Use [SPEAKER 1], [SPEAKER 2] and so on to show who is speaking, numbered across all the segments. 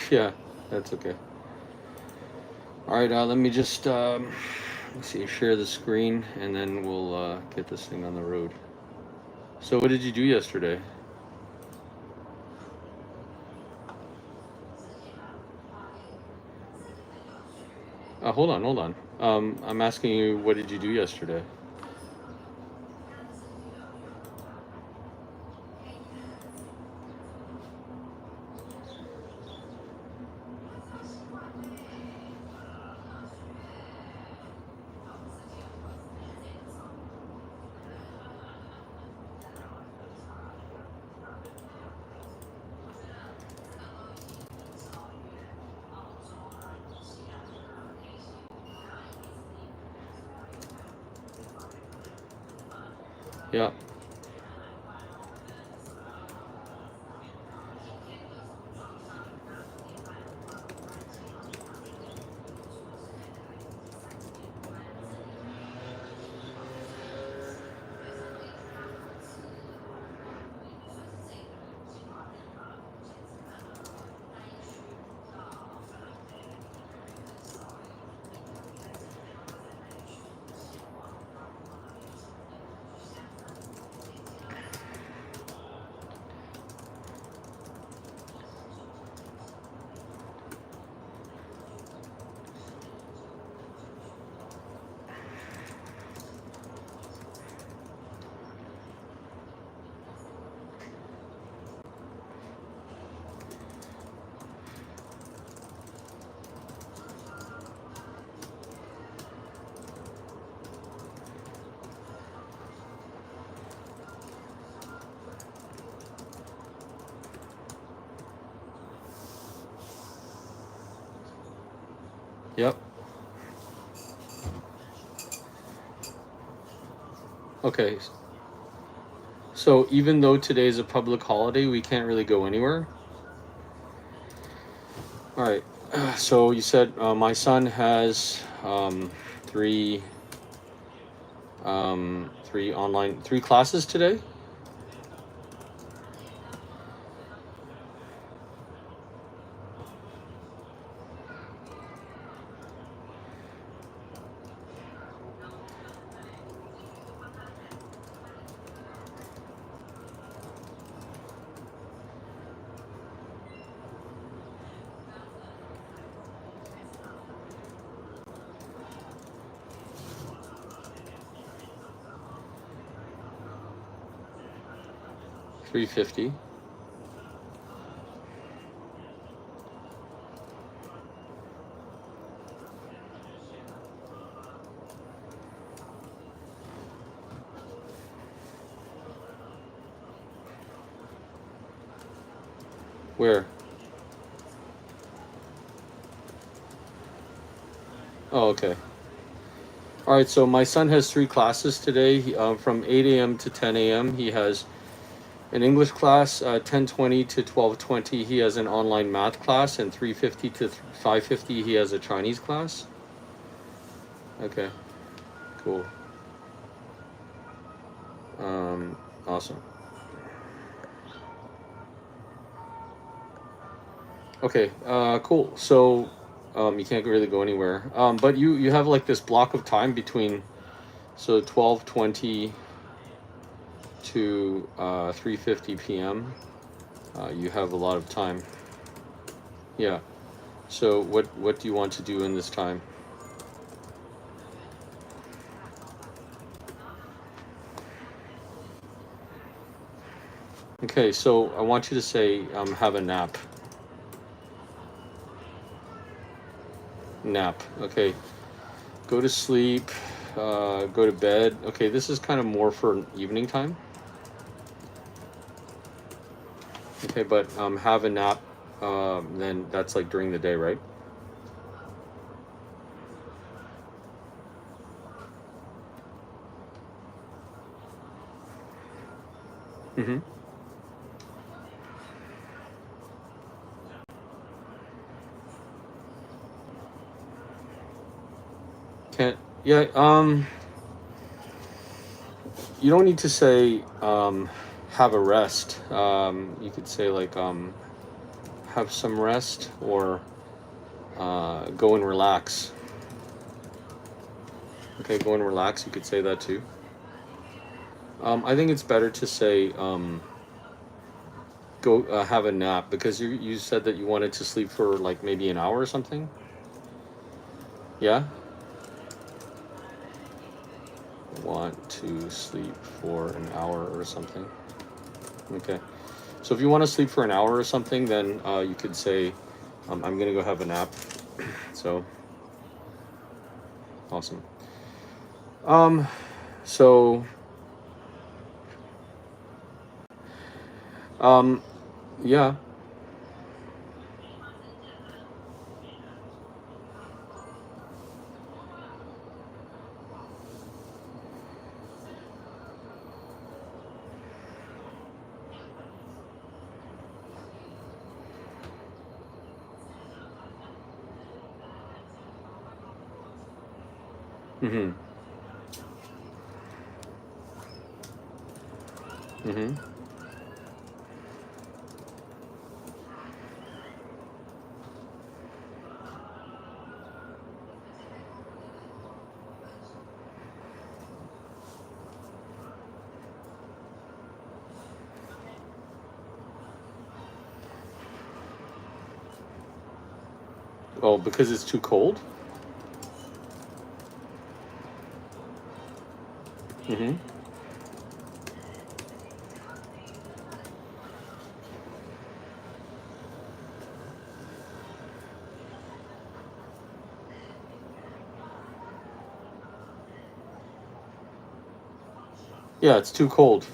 [SPEAKER 1] Yeah, that's okay. All right, let me just let's see, share the screen, and then we'll get this thing on the road. So, what did you do yesterday? Hold on, hold on. I'm asking you, what did you do yesterday? Yeah, yep. Okay, so even though today's a public holiday, we can't really go anywhere. All right. So you said my son has three three classes today. 350. Where? Oh, okay. All right. So my son has three classes today. From 8 a.m. to 10 a.m. He has an English class. 10:20 to 12:20 he has an online math class, and 3:50 to 5:50 he has a Chinese class. Okay. Cool. Awesome. Okay. Cool. So you can't really go anywhere. But you have like this block of time between, so 12:20 to 3:50 p.m. You have a lot of time. Yeah. So what do you want to do in this time? Okay. So I want you to say have a nap. Nap. Okay. Go to sleep. Go to bed. Okay. This is kind of more for evening time. Okay, but have a nap. Then that's like during the day, right? Mm-hmm. Can't. Yeah. You don't need to say have a rest. You could say like have some rest, or go and relax. Okay, go and relax. You could say that too. I think it's better to say go have a nap, because you said that you wanted to sleep for like maybe an hour or something. Yeah? Want to sleep for an hour or something. Okay. So if you want to sleep for an hour or something, then you could say, I'm going to go have a nap. So, awesome. So, yeah. Mm-hmm. Mm-hmm. Oh, because it's too cold? Mm-hmm. Yeah, it's too cold.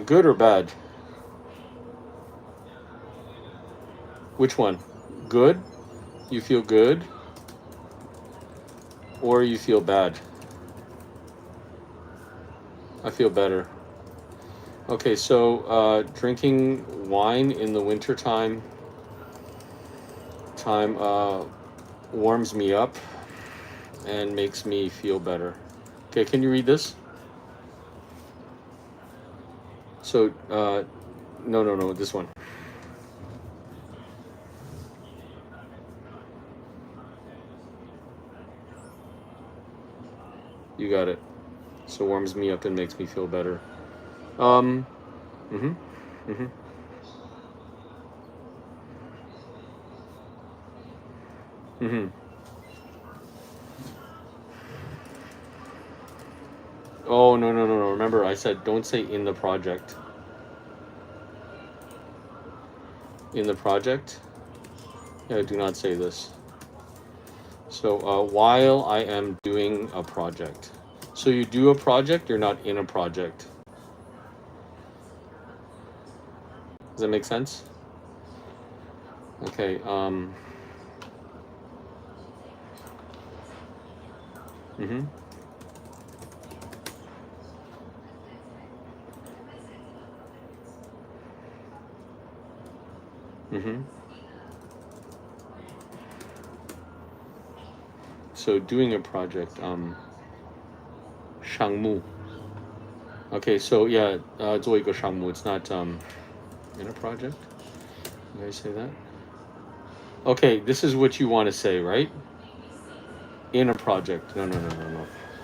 [SPEAKER 1] Good or bad? Which one? Good? You feel good? Or you feel bad? I feel better. Okay, so drinking wine in the winter time warms me up and makes me feel better. Okay, can you read this? So, no, this one. You got it. So warms me up and makes me feel better. Um, mm-hmm, mm-hmm, mm-hmm. Oh, no. Remember, I said don't say in the project. In the project? Yeah, do not say this. So, while I am doing a project. So you do a project, you're not in a project. Does that make sense? Okay, mm-hmm, mm-hmm. So doing a project, 项目. Okay, so yeah, 做一个项目. It's not in a project. You guys say that? Okay, this is what you want to say, right? In a project. No.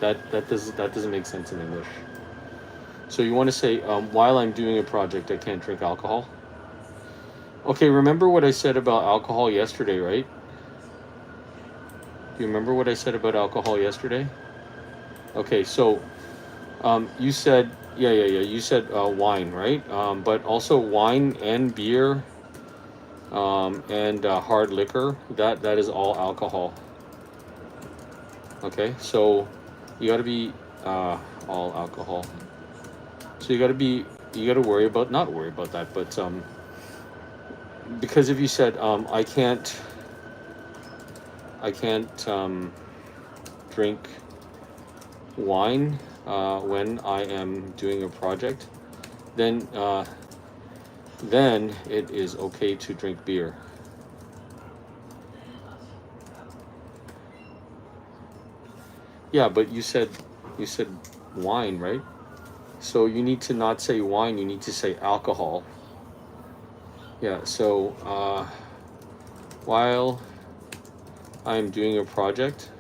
[SPEAKER 1] That doesn't make sense in English. So you want to say, while I'm doing a project, I can't drink alcohol. Okay, remember what I said about alcohol yesterday, right? Do you remember what I said about alcohol yesterday? Okay, so you said, yeah. You said wine, right? But also wine and beer, and hard liquor. That is all alcohol. Okay, so you got to be all alcohol. So you got to worry about, not worry about that, but because if you said I can't drink wine, when I am doing a project, then it is okay to drink beer. Yeah, but you said wine, right? So you need to not say wine, you need to say alcohol. Yeah, so while I'm doing a project,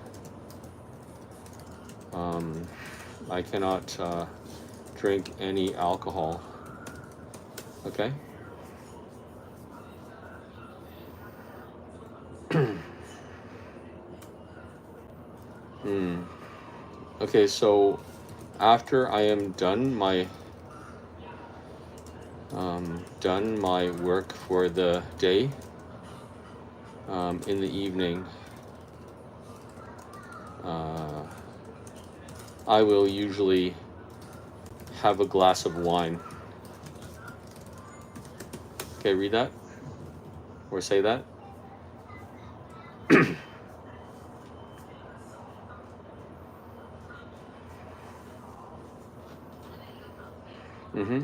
[SPEAKER 1] I cannot drink any alcohol. Okay? Okay, so after I am done my work for the day, in the evening, I will usually have a glass of wine. Okay, read that or say that.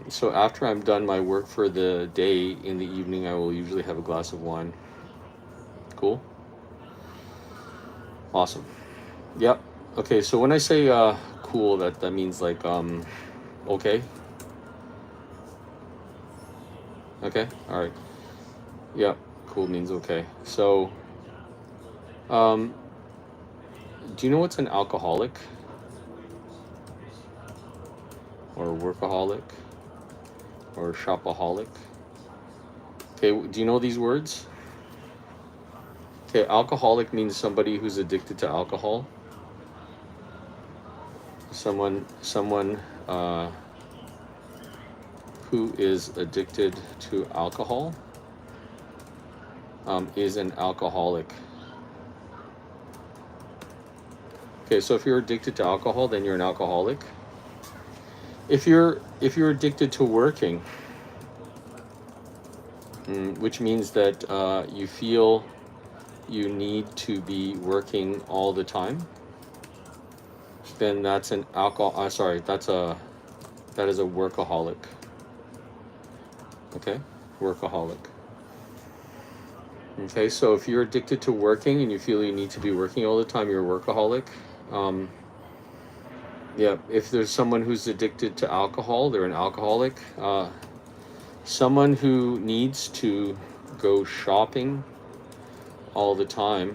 [SPEAKER 1] So after I'm done my work for the day, in the evening, I will usually have a glass of wine. Cool. Awesome. Yep. Okay, so when I say cool, that means like okay. Okay. All right. Yep. Cool means okay. So do you know what's an alcoholic or workaholic or shopaholic? Okay, do you know these words? Okay, alcoholic means somebody who's addicted to alcohol. Someone who is addicted to alcohol is an alcoholic. Okay, so if you're addicted to alcohol, then you're an alcoholic. If you're addicted to working, which means that you feel you need to be working all the time, then that's an alcohol. That is a workaholic. Okay, workaholic. Okay, so if you're addicted to working and you feel you need to be working all the time, you're a workaholic. Yeah, if there's someone who's addicted to alcohol, they're an alcoholic. Someone who needs to go shopping all the time,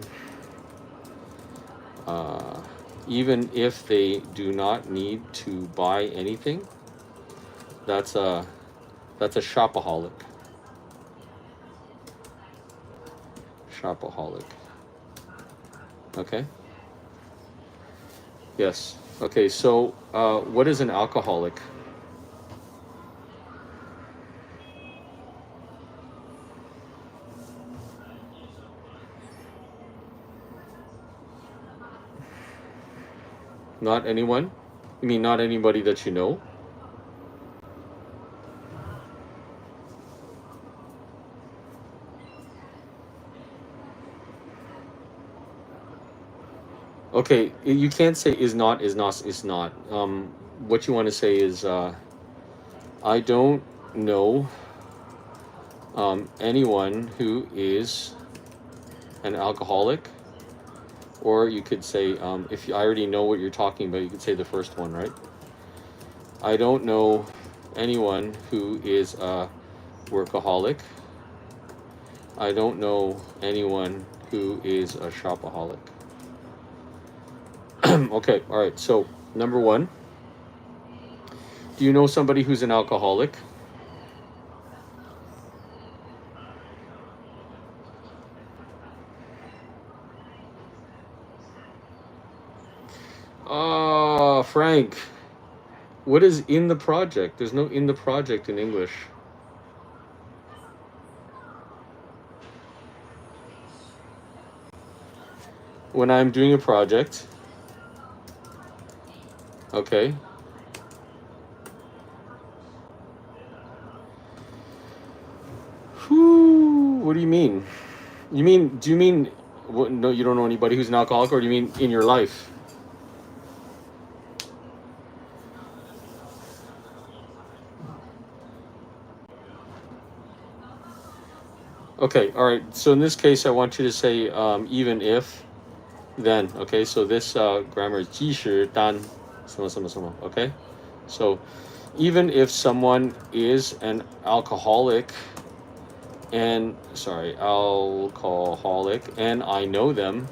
[SPEAKER 1] even if they do not need to buy anything, that's a shopaholic. Shopaholic. Okay? Yes. Okay, so what is an alcoholic? Not anyone? You mean not anybody that you know? Okay, you can't say is not. What you want to say is I don't know anyone who is an alcoholic. Or you could say, if I already know what you're talking about, you could say the first one, right? I don't know anyone who is a workaholic. I don't know anyone who is a shopaholic. Okay, all right. So, number one, do you know somebody who's an alcoholic? Frank, what is in the project? There's no in the project in English. When I'm doing a project, okay. Whew, what do you mean? Do you mean, what, no, you don't know anybody who's an alcoholic, or do you mean in your life? Okay, all right. So in this case, I want you to say even if, then. Okay, so this grammar is 即使但什么什么什么. Okay, so even if someone is an alcoholic and I know them,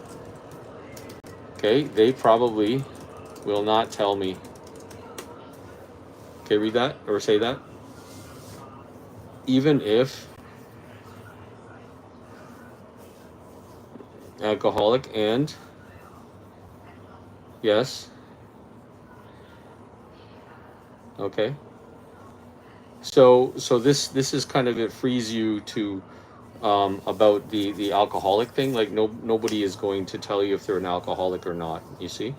[SPEAKER 1] okay, they probably will not tell me. Okay, read that or say that. Even if alcoholic and yes. Okay. So this is kind of, it frees you to about the alcoholic thing. Like nobody is going to tell you if they're an alcoholic or not. You see.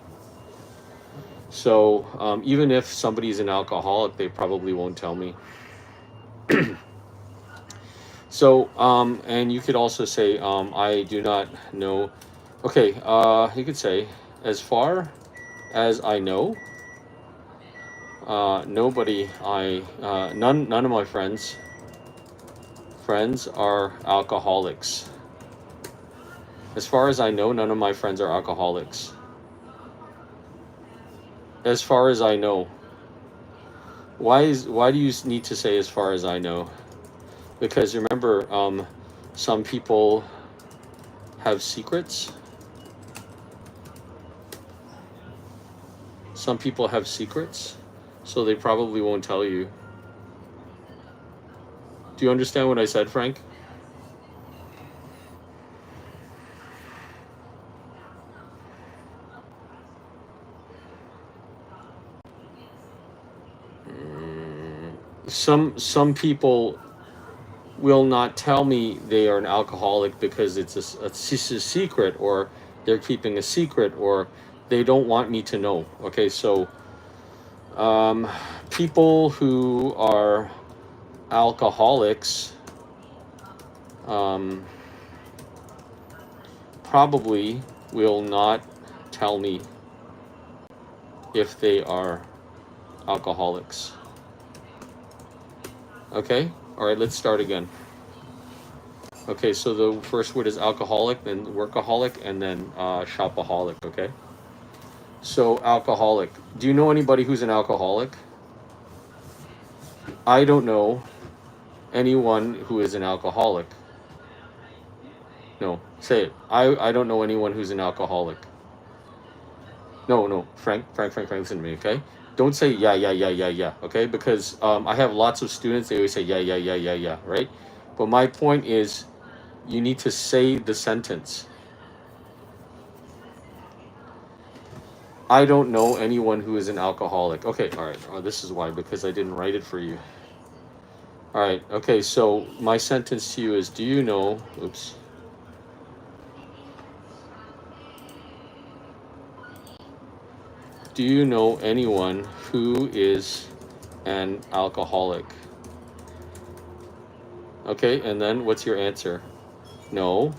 [SPEAKER 1] So even if somebody's an alcoholic, they probably won't tell me. So and you could also say I do not know. Okay. You could say as far as I know. None of my friends are alcoholics. As far as I know, none of my friends are alcoholics. As far as I know. Why do you need to say as far as I know? Because remember, some people have secrets. Some people have secrets, so they probably won't tell you. Do you understand what I said, Frank? Some people will not tell me they are an alcoholic because it's a secret, or they're keeping a secret, or they don't want me to know. Okay, so people who are alcoholics probably will not tell me if they are alcoholics. Okay, all right, let's start again. Okay, so the first word is alcoholic, then workaholic, and then shopaholic. Okay, so alcoholic. Do you know anybody who's an alcoholic? I don't know anyone who is an alcoholic. No, say it. I don't know anyone who's an alcoholic. No, Frank, listen to me, okay? Don't say yeah, okay? Because I have lots of students, they always say yeah, right? But my point is, you need to say the sentence. I don't know anyone who is an alcoholic. Okay, all right. Oh, this is why, because I didn't write it for you. All right, okay, so my sentence to you is, do you know, oops. Do you know anyone who is an alcoholic? Okay, and then what's your answer? No.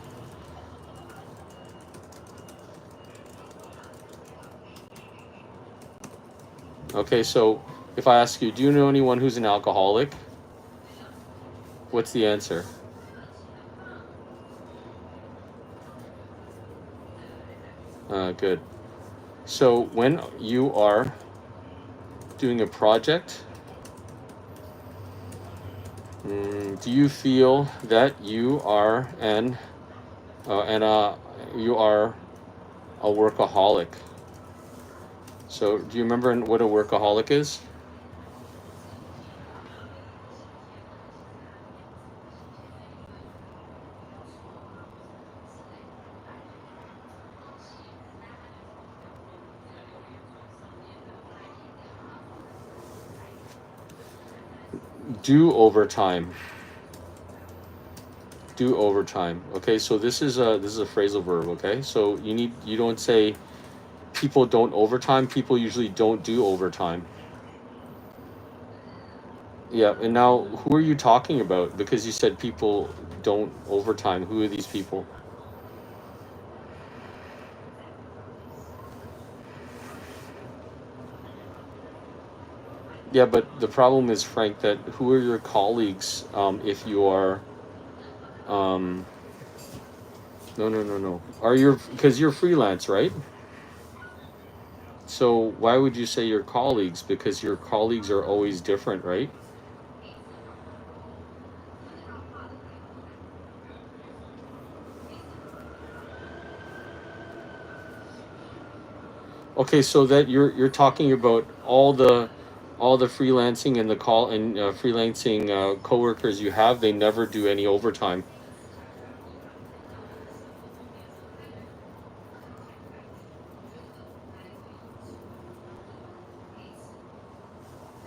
[SPEAKER 1] Okay, so if I ask you, do you know anyone who's an alcoholic? What's the answer? Good. So when you are doing a project, do you feel that you are you are a workaholic? So do you remember what a workaholic is? Do overtime. Do overtime. Okay, so this is a phrasal verb. Okay, so you don't say people don't overtime. People usually don't do overtime. Yeah, and now who are you talking about? Because you said people don't overtime. Who are these people? Yeah, but the problem is, Frank, that who are your colleagues if you are Um, no. Are you, because you're freelance, right? So why would you say your colleagues? Because your colleagues are always different, right? Okay, so that you're talking about all the freelancing and the call and freelancing coworkers you have, they never do any overtime.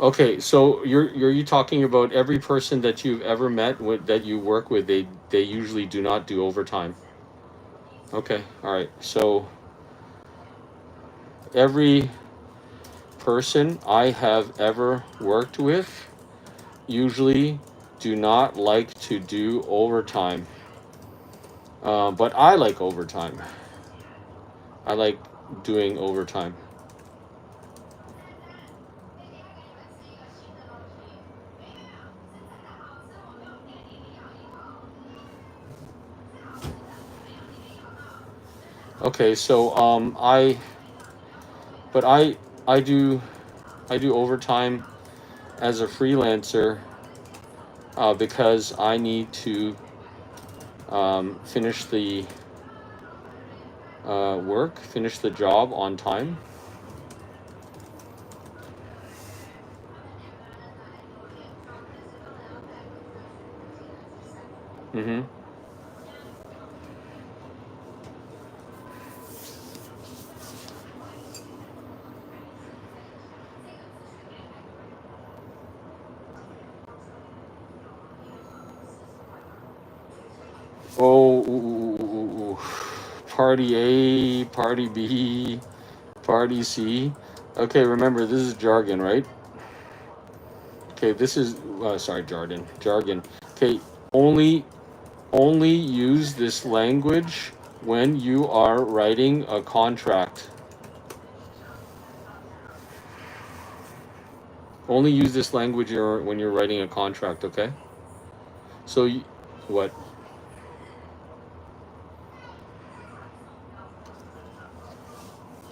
[SPEAKER 1] Okay, so you're you talking about every person that you've ever met with that you work with, they usually do not do overtime. Okay, all right. So every person I have ever worked with usually do not like to do overtime. But I like overtime. I like doing overtime. Okay, so but I do I do overtime as a freelancer because I need to finish the work, finish the job on time. Mm-hmm. Oh, party A, party B, party C. Okay, remember this is jargon, right? Okay, this is sorry, jargon. Okay, only only use this language when you are writing a contract. Only use this language when you're writing a contract, okay? So, what?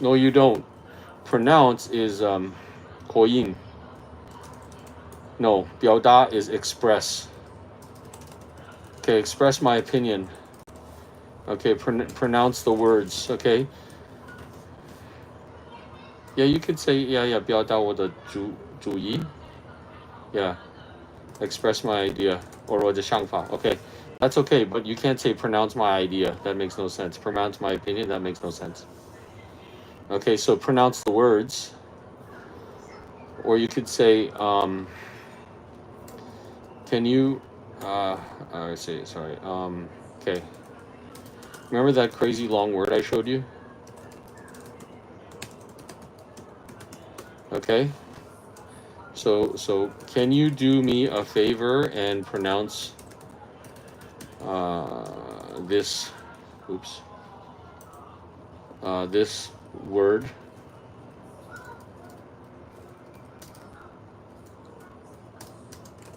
[SPEAKER 1] No, you don't. Pronounce is 口音. No, 表达 is express. Okay, express my opinion. Okay, pronounce the words, okay? Yeah, you could say, yeah, 表达我的主意. Yeah, express my idea or 我的想法. Okay, that's okay, but you can't say pronounce my idea. That makes no sense. Pronounce my opinion. That makes no sense. Okay, so pronounce the words, or you could say, can you? I say sorry. Okay. Remember that crazy long word I showed you? Okay. So can you do me a favor and pronounce this? Oops. This word.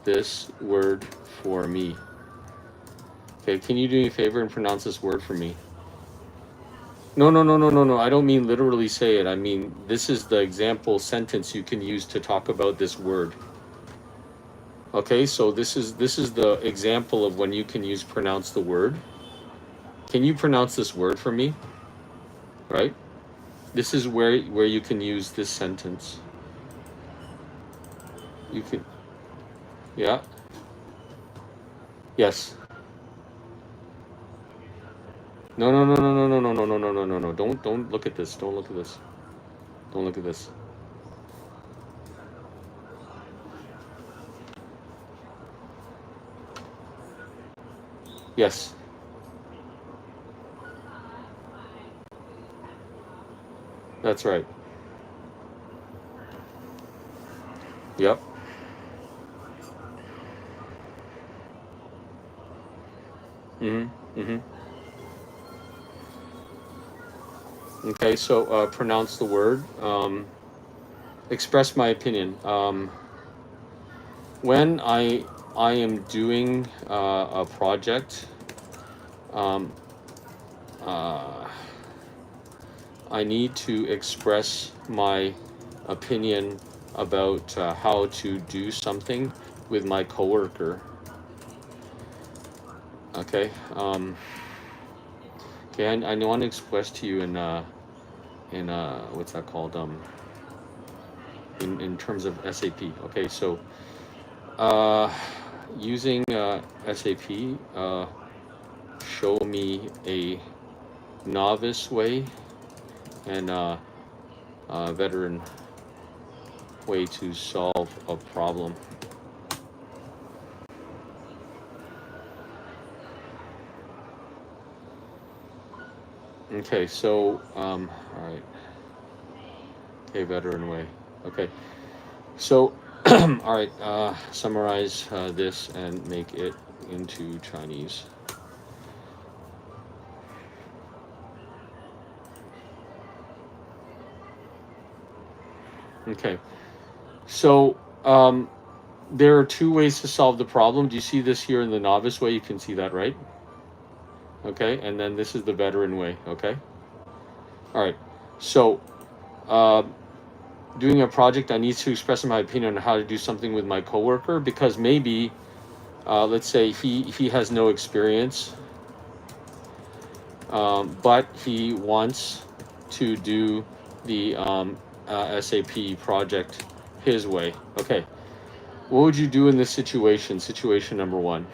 [SPEAKER 1] This word for me. Okay, can you do me a favor and pronounce this word for me? No. I don't mean literally say it. I mean, this is the example sentence you can use to talk about this word. Okay, so this is the example of when you can use pronounce the word. Can you pronounce this word for me? Right? This is where you can use this sentence. You can, yeah. Yes. No. Don't look at this. Don't look at this. Don't look at this. Yes. That's right. Yep. Mm-hmm. Okay, so pronounce the word. Express my opinion. When I am doing a project um, I need to express my opinion about how to do something with my coworker. Okay. Okay. I want to express to you in what's that called? In terms of SAP. Okay. So using SAP, show me a novice way and veteran way to solve a problem. Okay, so all right. Okay, veteran way. Okay, so all right. Summarize this and make it into Chinese. Okay, so there are two ways to solve the problem. Do you see this here in the novice way? You can see that, right? Okay, and then this is the veteran way. Okay, all right. So doing a project, I need to express my opinion on how to do something with my coworker, because maybe let's say he has no experience, but he wants to do the SAP project his way. Okay, what would you do in this situation? Situation number one.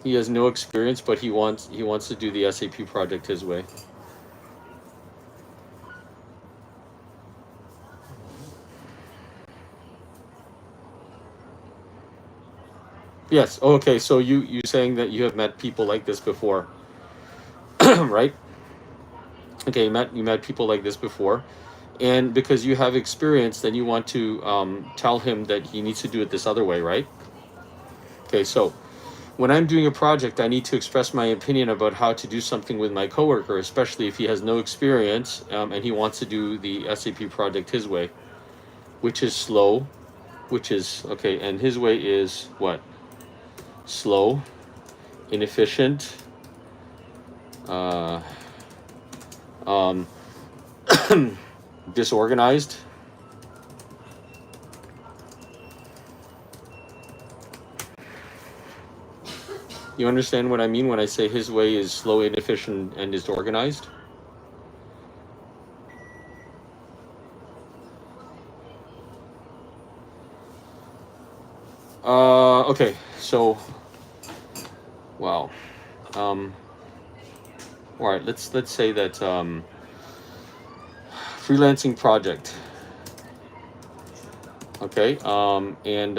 [SPEAKER 1] He has no experience, but he wants to do the SAP project his way. Yes. Okay. So you saying that you have met people like this before, right? Okay. You met people like this before, and because you have experience, then you want to tell him that he needs to do it this other way, right? Okay. So when I'm doing a project, I need to express my opinion about how to do something with my coworker, especially if he has no experience and he wants to do the SAP project his way, which is slow, which is okay, and his way is what? Slow, inefficient, uh, um, disorganized. You understand what I mean when I say his way is slow, inefficient, and disorganized? Okay, so, wow. All right, let's say that freelancing project. Okay, and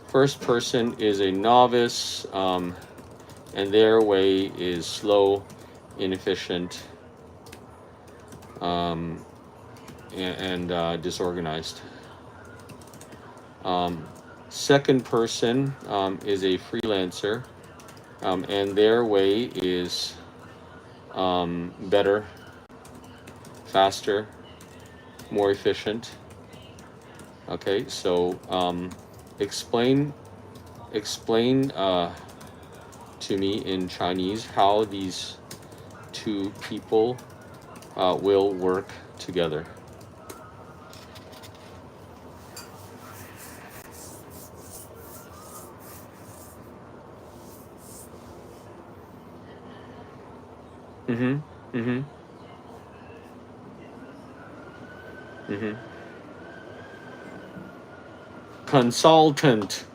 [SPEAKER 1] first person is a novice, and their way is slow, inefficient, and disorganized. Second person is a freelancer, and their way is better, faster, more efficient. Okay, so explain to me in Chinese how these two people will work together. Mm-hmm. Mm-hmm. Mm-hmm. Consultant.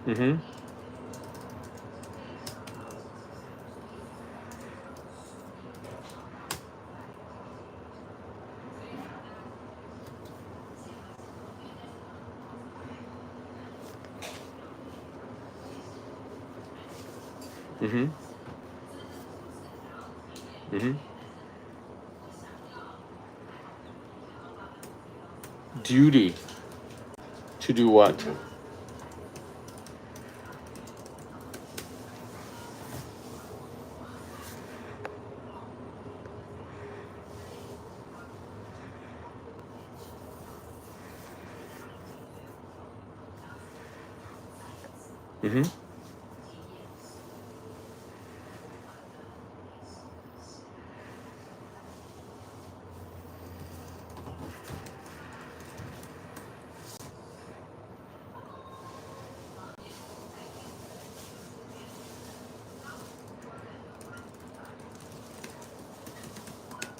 [SPEAKER 1] Mm-hmm. Mm-hmm. Mm-hmm. Duty. To do what? Mm-hmm.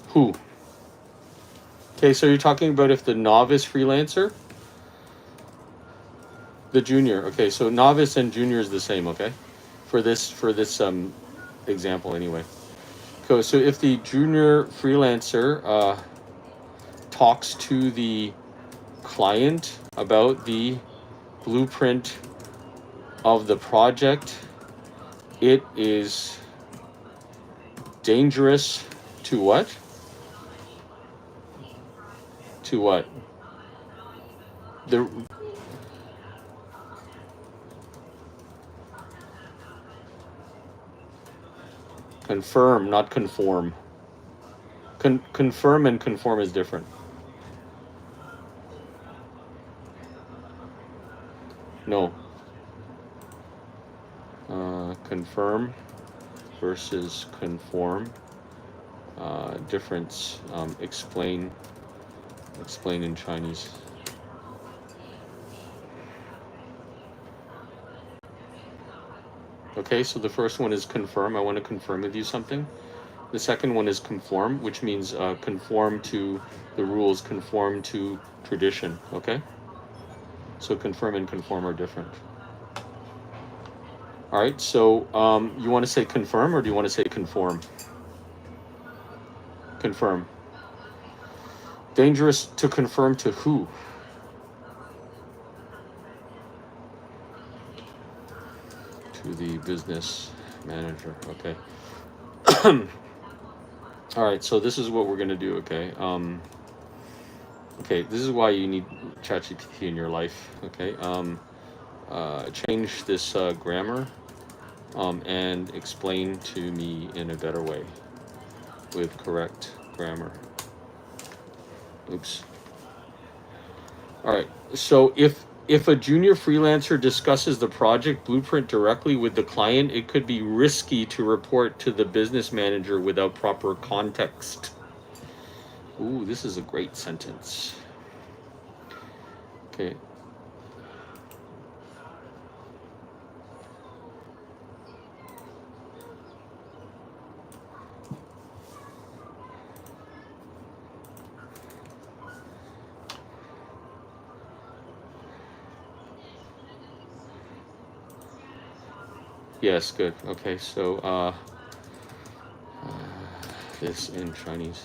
[SPEAKER 1] Who? Okay, so you're talking about if the novice freelancer, the junior. Okay, so novice and junior is the same. Okay, for this example anyway. So if the junior freelancer talks to the client about the blueprint of the project, it is dangerous to what? To what? The confirm, not conform. Confirm and conform is different. No. Confirm versus conform. Difference. Explain in Chinese. Okay, so the first one is confirm. I want to confirm with you something. The second one is conform, which means conform to the rules, conform to tradition. Okay? So confirm and conform are different. All right, so you want to say confirm or do you want to say conform? Confirm. Dangerous to confirm to who? To the business manager. Okay. All right, so this is what we're gonna do. Okay. Okay, this is why you need ChatGPT in your life. Okay. Change this grammar and explain to me in a better way with correct grammar. Oops. All right. So if a junior freelancer discusses the project blueprint directly with the client, it could be risky to report to the business manager without proper context. Ooh, this is a great sentence. Okay. Yes, good. Okay, so this in Chinese.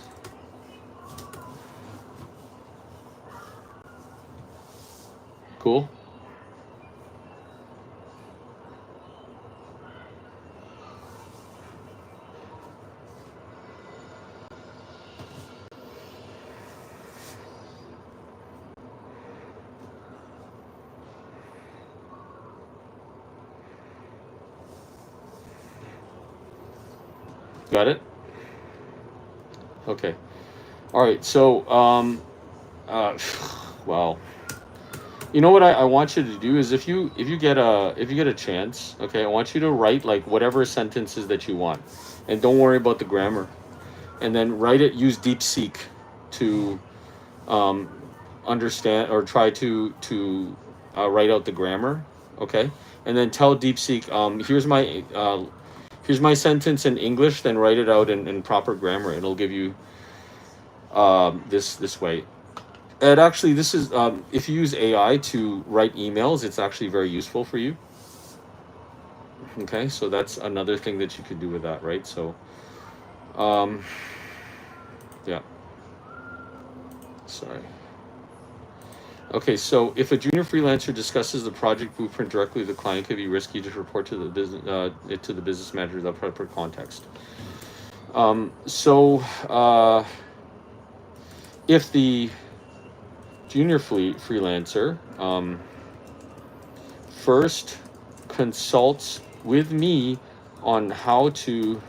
[SPEAKER 1] Cool. Got it? Okay. All right. So wow. You know what I want you to do is if you get a chance, okay, I want you to write like whatever sentences that you want. And don't worry about the grammar. And then write it, use DeepSeek to um, understand or try to write out the grammar, okay? And then tell DeepSeek, here's my sentence in English, then write it out in proper grammar. It'll give you this way. And actually, this is if you use AI to write emails, it's actually very useful for you. Okay, so that's another thing that you could do with that, right? So, um, yeah. Sorry. Okay, so if a junior freelancer discusses the project blueprint directly with the client, it could be risky to report to the business manager without proper context. If the junior freelancer first consults with me on how to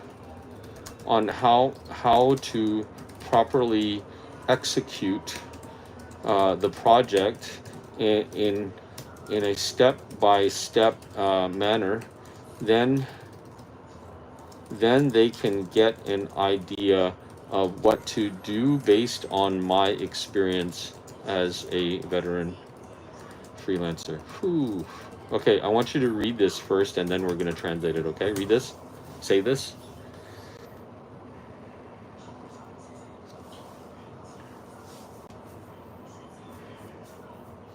[SPEAKER 1] properly execute the project in in a step-by-step manner, then they can get an idea of what to do based on my experience as a veteran freelancer. Whew. Okay, I want you to read this first and then we're going to translate it, okay? Read this. Say this.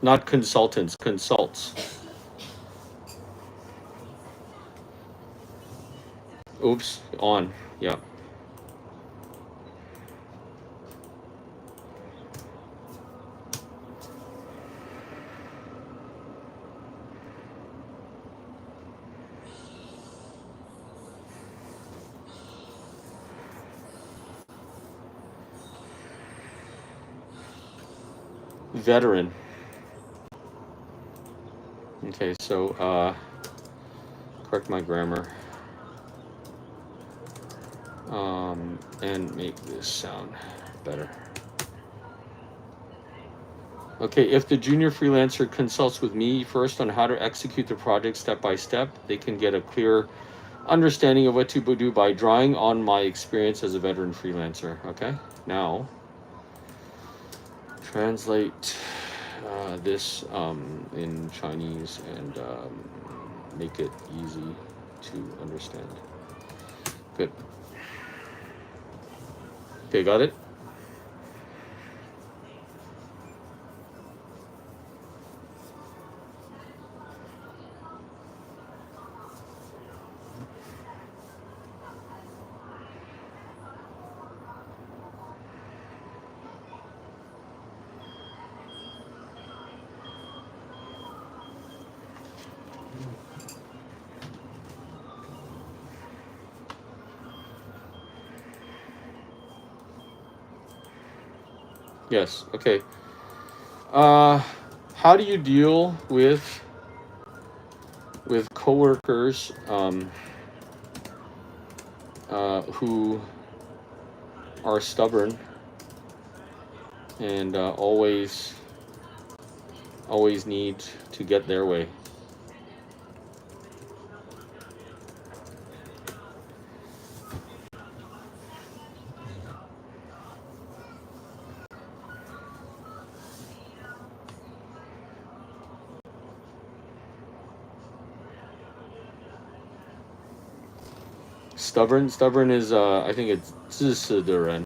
[SPEAKER 1] Not consultants, consults. Oops, on. Yeah. Veteran. Okay, so correct my grammar. And make this sound better. Okay, if the junior freelancer consults with me first on how to execute the project step by step, they can get a clear understanding of what to do by drawing on my experience as a veteran freelancer. Okay, now translate this in Chinese and make it easy to understand. Good. Okay, got it? Yes, okay. How do you deal with coworkers who are stubborn and always need to get their way? Stubborn is I think it's 自私的人.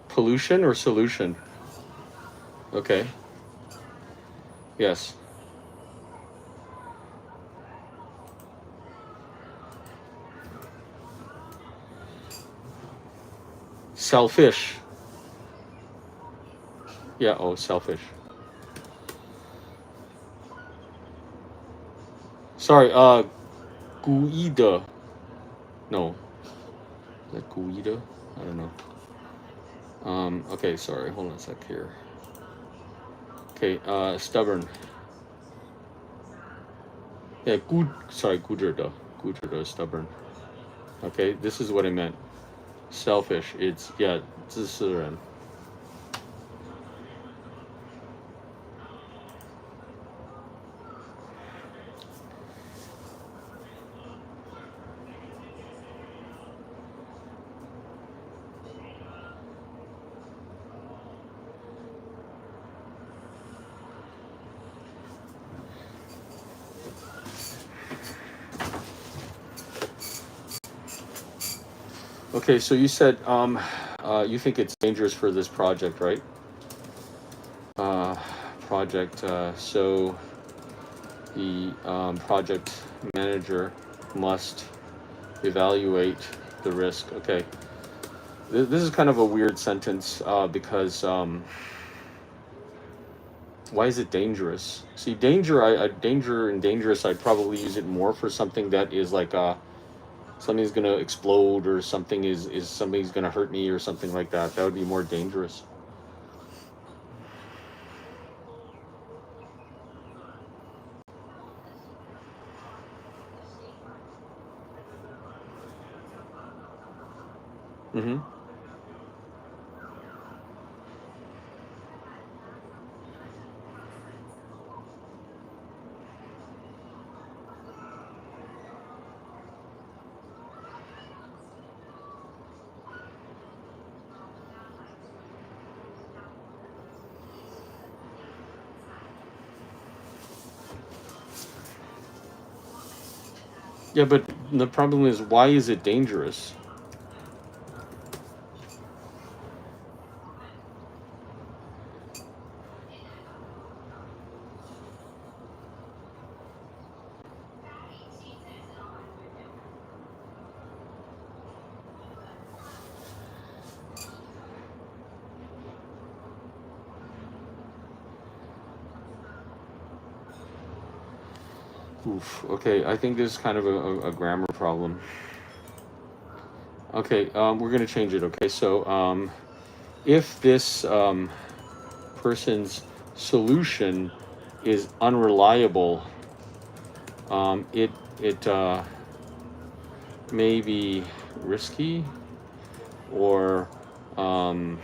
[SPEAKER 1] Pollution or solution? Okay. Yes. Selfish. Yeah, oh, selfish. Sorry, 故意的. No. Is that 故意的? I don't know. Okay, sorry, hold on a sec here. Okay, stubborn. Yeah, 固执的, stubborn. Okay, this is what I meant. Selfish, it's, yeah, 自私人. Okay, so you said you think it's dangerous for this project, right? So the project manager must evaluate the risk. Okay, this is kind of a weird sentence because Why is it dangerous? See, danger and dangerous, I'd probably use it more for something that is like something's gonna explode, or something is something's gonna hurt me, or something like that. That would be more dangerous. Mm-hmm. Yeah, but the problem is, why is it dangerous? Oof. Okay, I think this is kind of a grammar problem. Okay, we're gonna change it. Okay, so if this person's solution is unreliable, it may be risky, or um,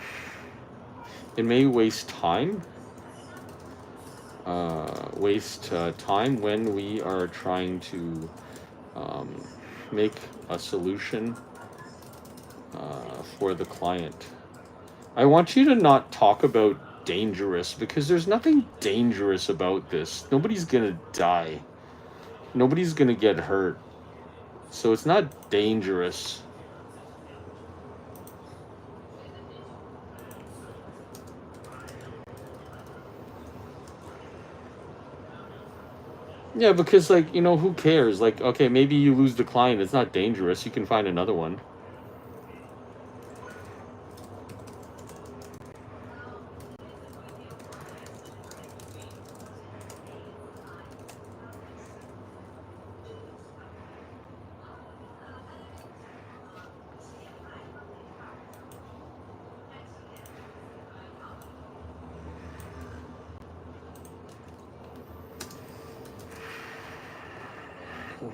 [SPEAKER 1] it may waste time. Waste time when we are trying to um, make a solution for the client. I want you to not talk about dangerous, because there's nothing dangerous about this. Nobody's gonna die. Nobody's gonna get hurt. So it's not dangerous. Yeah, because, like, who cares? Like, okay, maybe you lose the client. It's not dangerous. You can find another one.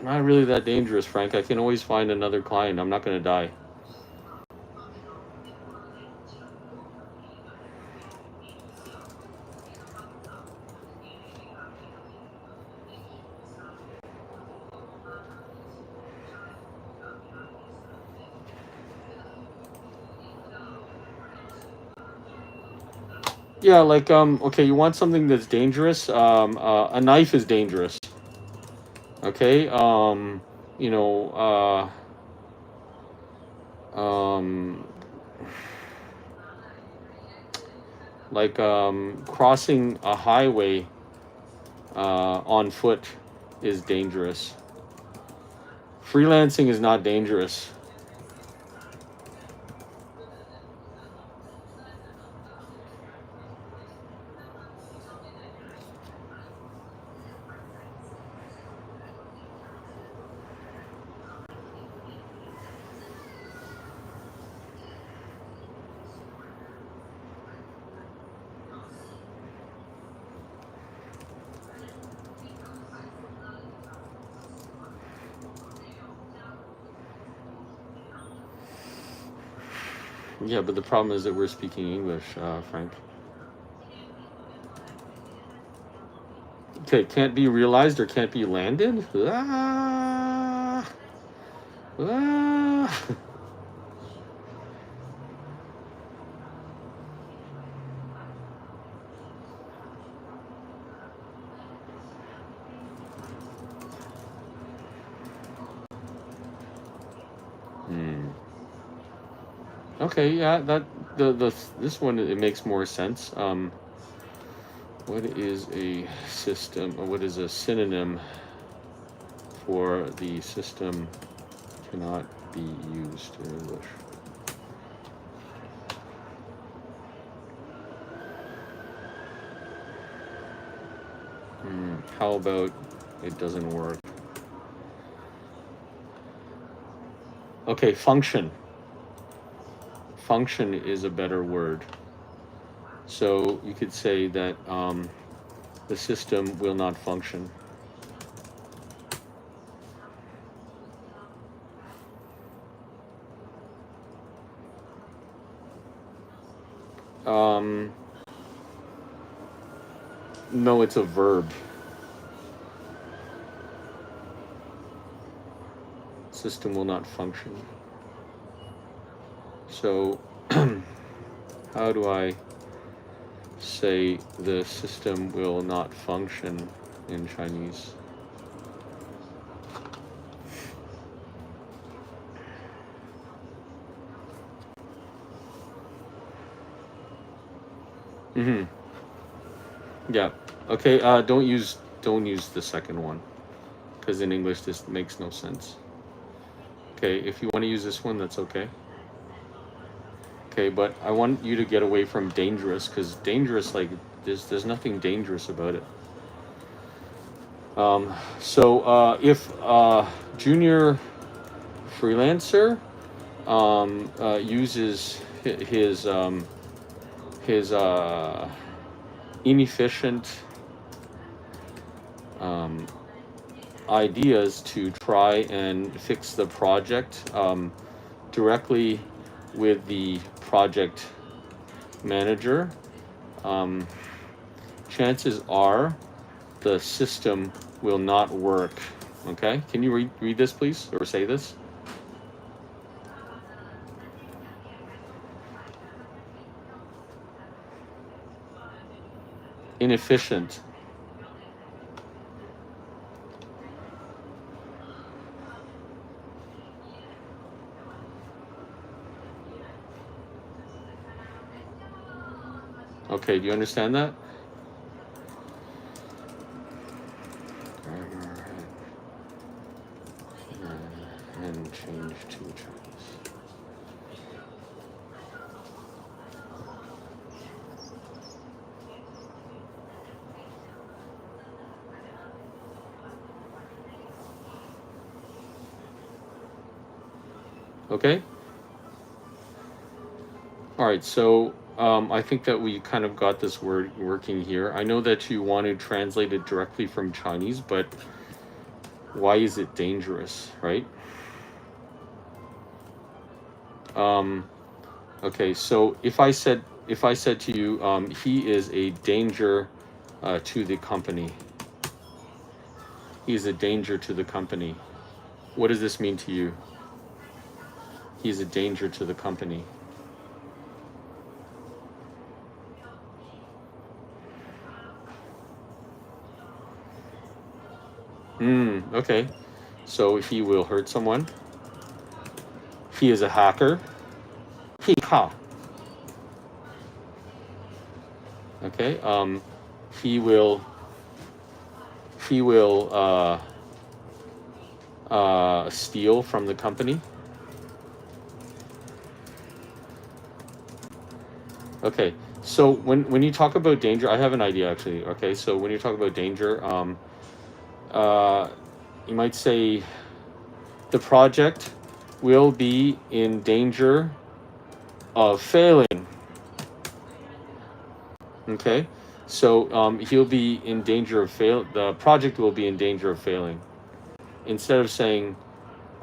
[SPEAKER 1] Not really that dangerous, Frank. I can always find another client. I'm not gonna die. Yeah, like, okay, you want something that's dangerous? A knife is dangerous. Okay, you know, um, like, crossing a highway on foot is dangerous. Freelancing is not dangerous. Yeah, but the problem is that we're speaking English, Frank. Okay, can't be realized or can't be landed? Ah, ah. Hmm. Okay, yeah, that the this one, it makes more sense. What is a system, or what is a synonym for the system cannot be used in English? How about it doesn't work? Okay, function. Function is a better word. So you could say that the system will not function. No, it's a verb. System will not function. So how do I say the system will not function in Chinese? Yeah. Okay. Don't use the second one, because in English this makes no sense. Okay. If you want to use this one, that's okay. Okay, but I want you to get away from dangerous, because dangerous, like there's nothing dangerous about it. So if junior freelancer uses his inefficient ideas to try and fix the project directly with the project manager, chances are the system will not work. Okay, can you read this, please, or say this? Inefficient. Okay, do you understand that? And change to Chinese. Okay. All right, so I think that we kind of got this word working here. I know that you want to translate it directly from Chinese, but why is it dangerous, right? Okay, so if I said to you, he is a danger to the company. He's a danger to the company. What does this mean to you? He's a danger to the company. Okay. So he will hurt someone. He is a hacker. He ha. Okay. He will steal from the company. Okay. So when you talk about danger, I have an idea actually. Okay. So when you talk about danger, you might say the project will be in danger of failing. Okay, so he'll be in danger of the project will be in danger of failing, instead of saying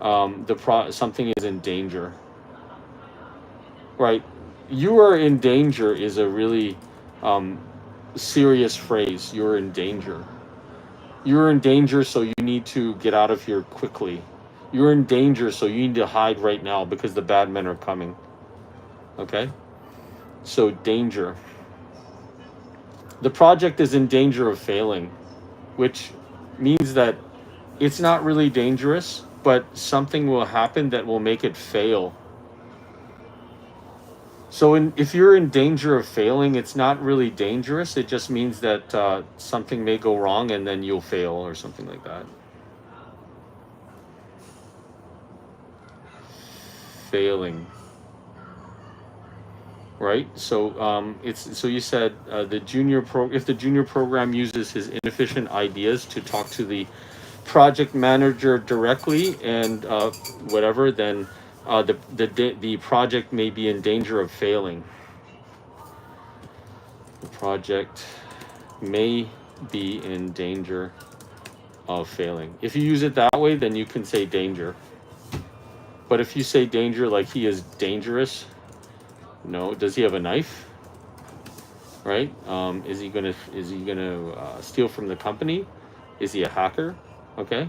[SPEAKER 1] something is in danger. Right, you are in danger is a really serious phrase. You're in danger. You're in danger, so you need to get out of here quickly. You're in danger, so you need to hide right now because the bad men are coming. Okay? So, danger. The project is in danger of failing, which means that it's not really dangerous, but something will happen that will make it fail. So, if you're in danger of failing, it's not really dangerous. It just means that something may go wrong and then you'll fail or something like that. Failing. right? So it's so you said the junior pro if the junior program uses his inefficient ideas to talk to the project manager directly and whatever, then the project may be in danger of failing. The project may be in danger of failing. If you use it that way, then you can say danger. But if you say danger like he is dangerous, no. Does he have a knife? Right? Is he gonna steal from the company? Is he a hacker? Okay.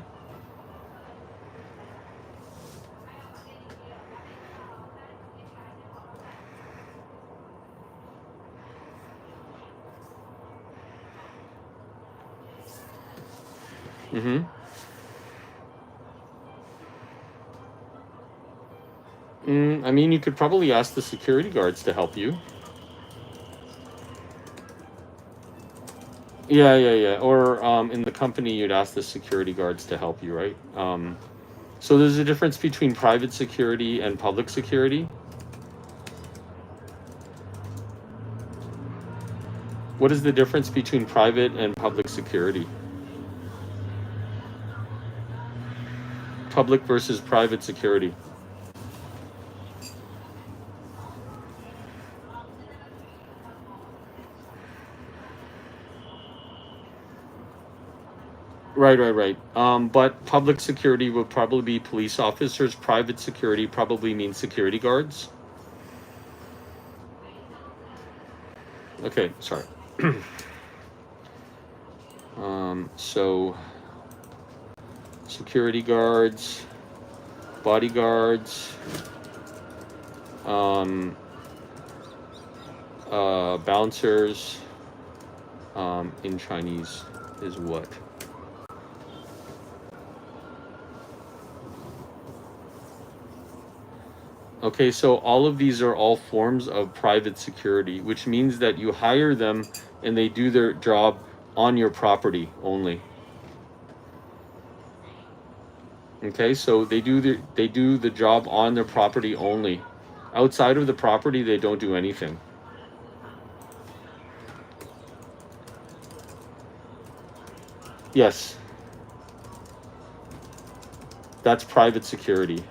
[SPEAKER 1] Mm-hmm. I mean, you could probably ask the security guards to help you. Yeah. Or in the company, you'd ask the security guards to help you, right? So there's a difference between private security and public security. What is the difference between private and public security? Public versus private security. Right. But public security would probably be police officers. Private security probably means security guards. Okay, sorry. So security guards, bodyguards, bouncers, in Chinese is what? Okay, so all of these are all forms of private security, which means that you hire them and they do their job on your property only. Okay, so they do the job on their property only. Outside of the property, they don't do anything. Yes, that's private security.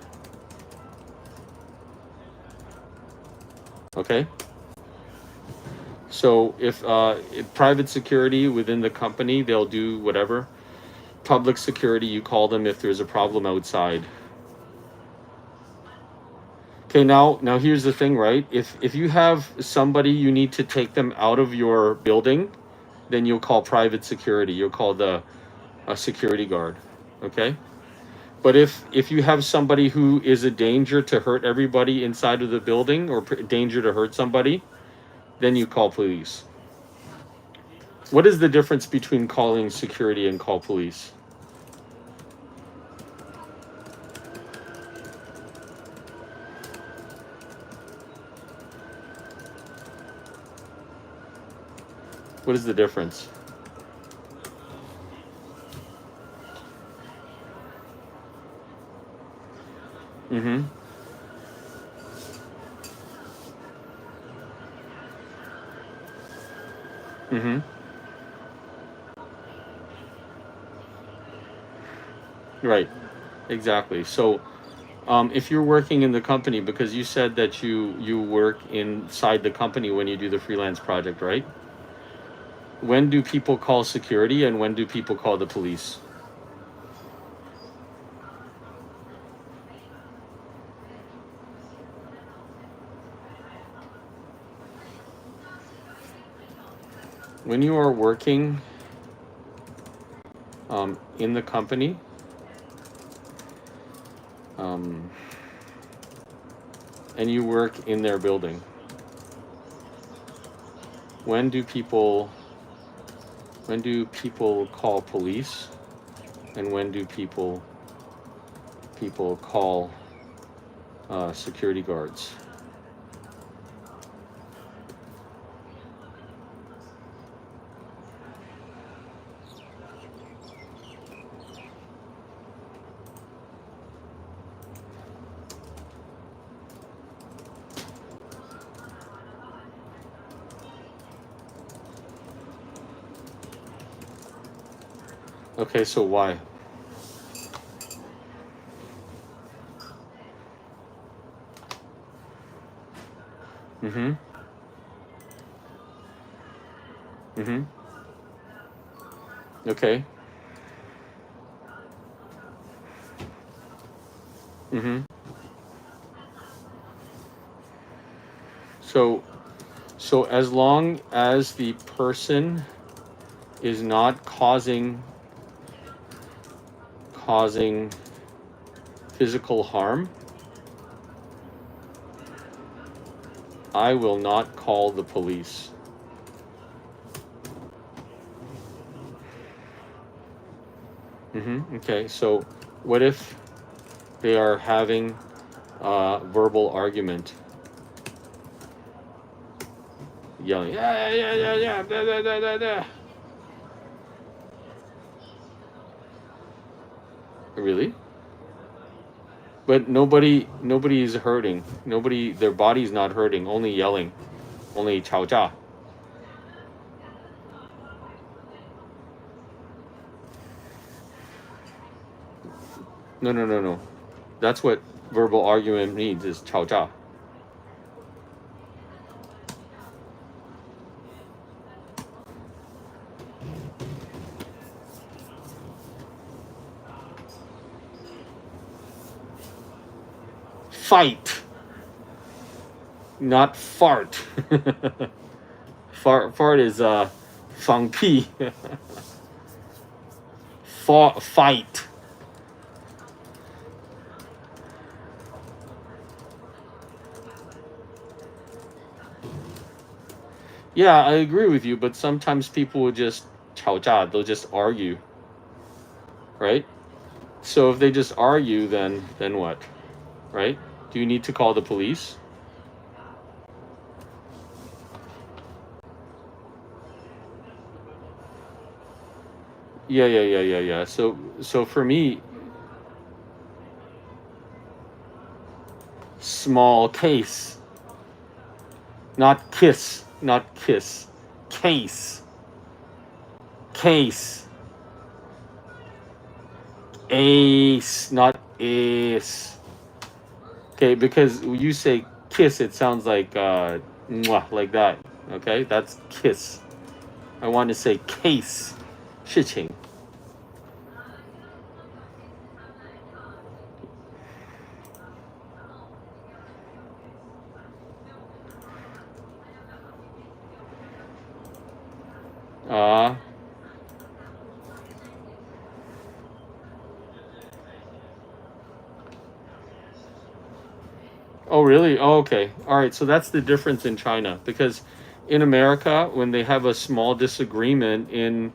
[SPEAKER 1] Okay. So if private security within the company, they'll do whatever. Public security, you call them if there's a problem outside. Okay, now here's the thing, right? If you have somebody you need to take them out of your building, then you'll call private security. You'll call a security guard. Okay? But if you have somebody who is a danger to hurt everybody inside of the building or danger to hurt somebody, then you call police. What is the difference between calling security and call police? What is the difference? Mm-hmm. Mm-hmm. Right. Exactly. So if you're working in the company, because you said that you work inside the company when you do the freelance project, right? When do people call security and when do people call the police? When you are working in the company, and you work in their building, when do people call police and when do people call security guards? Okay, so why? Mm-hmm. Mm-hmm. Okay. Mm-hmm. So as long as the person is not causing physical harm, I will not call the police. Mm-hmm. Okay, so what if they are having a verbal argument, yelling, yeah, yeah, yeah, yeah, blah, blah, blah, blah, blah. Really? But nobody is hurting. Nobody, their body's not hurting. Only yelling. Only 吵架. No, no, no, no. That's what verbal argument means, is 吵架. Fight, not fart. Fart is 放屁. Fight. Yeah, I agree with you, but sometimes people will just 吵架, they'll just argue, right? So if they just argue, then what, right? Do you need to call the police? Yeah. So for me, small case, not kiss, not kiss, case, case, ace, not ace. Okay, because when you say kiss, it sounds like mwah, like that. Okay, that's kiss. I want to say case, 事情. Uh, oh, really? Oh, okay. All right. So that's the difference in China, because in America, when they have a small disagreement in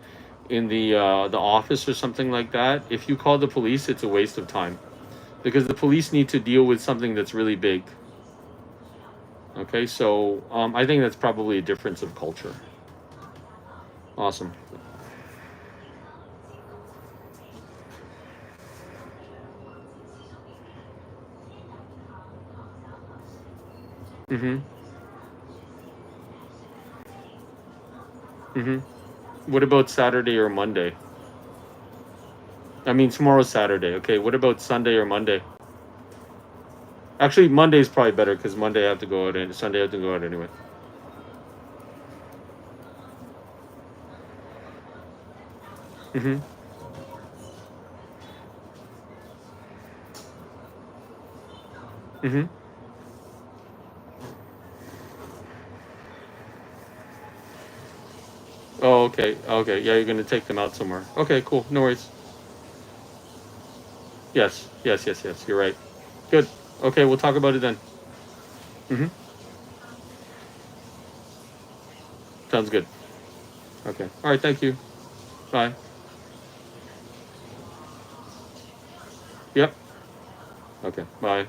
[SPEAKER 1] the office or something like that, if you call the police, it's a waste of time, because the police need to deal with something that's really big. Okay, so I think that's probably a difference of culture. Awesome. Mm-hmm. Mm-hmm. What about Saturday or Monday? I mean, tomorrow's Saturday. Okay, what about Sunday or Monday? Actually, Monday is probably better, because Monday I have to go out, and Sunday I have to go out anyway. Mm-hmm. Mm-hmm. Oh, okay. Okay. Yeah, you're gonna take them out somewhere. Okay, cool. No worries. Yes. You're right. Good. Okay, we'll talk about it then. Mm-hmm. Sounds good. Okay. All right. Thank you. Bye. Yep. Okay. Bye.